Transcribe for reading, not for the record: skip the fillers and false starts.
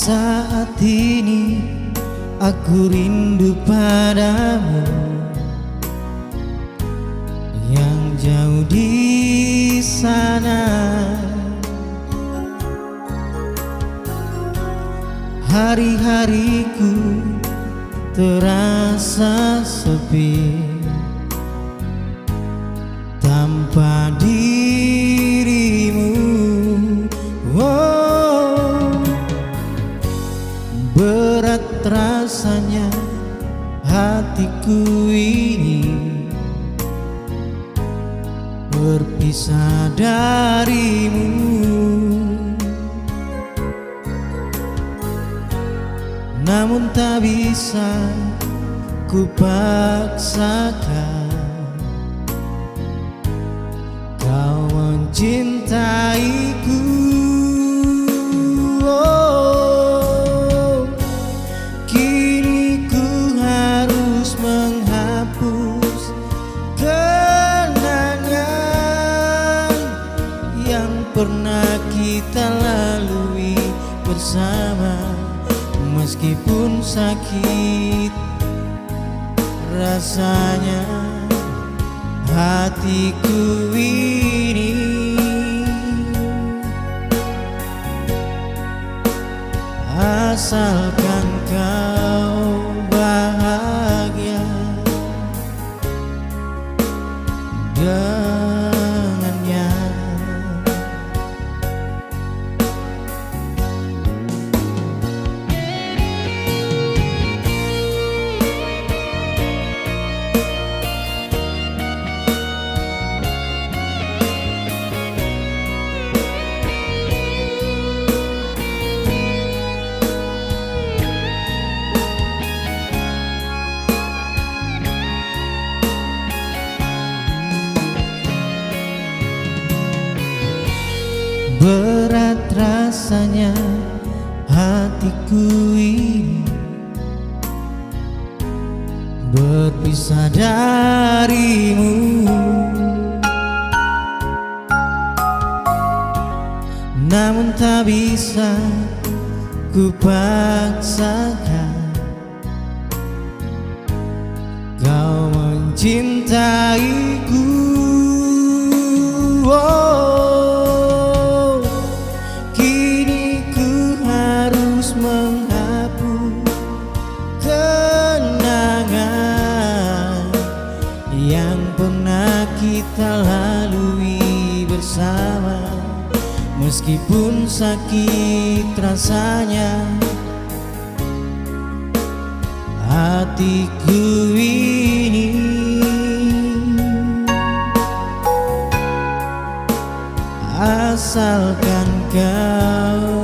Saat ini aku rindu padamu yang jauh di sana. Hari-hariku terasa sepi tanpa dirimu. Oh, berat rasanya hatiku ini berpisah darimu. Namun tak bisa ku paksakan kau mencintaiku. Oh, kini ku harus menghapus kenangan yang pernah kita lalui bersama. Meskipun sakit rasanya hatiku ini, asalkan kau bahagia dengannya. Berat rasanya hatiku ini berpisah darimu. Namun tak bisa ku paksakan kau mencintaiku. Oh, kini ku harus menghapus kenangan yang pernah kita lalui bersama. Meskipun sakit rasanya hatiku ini, asalkan kau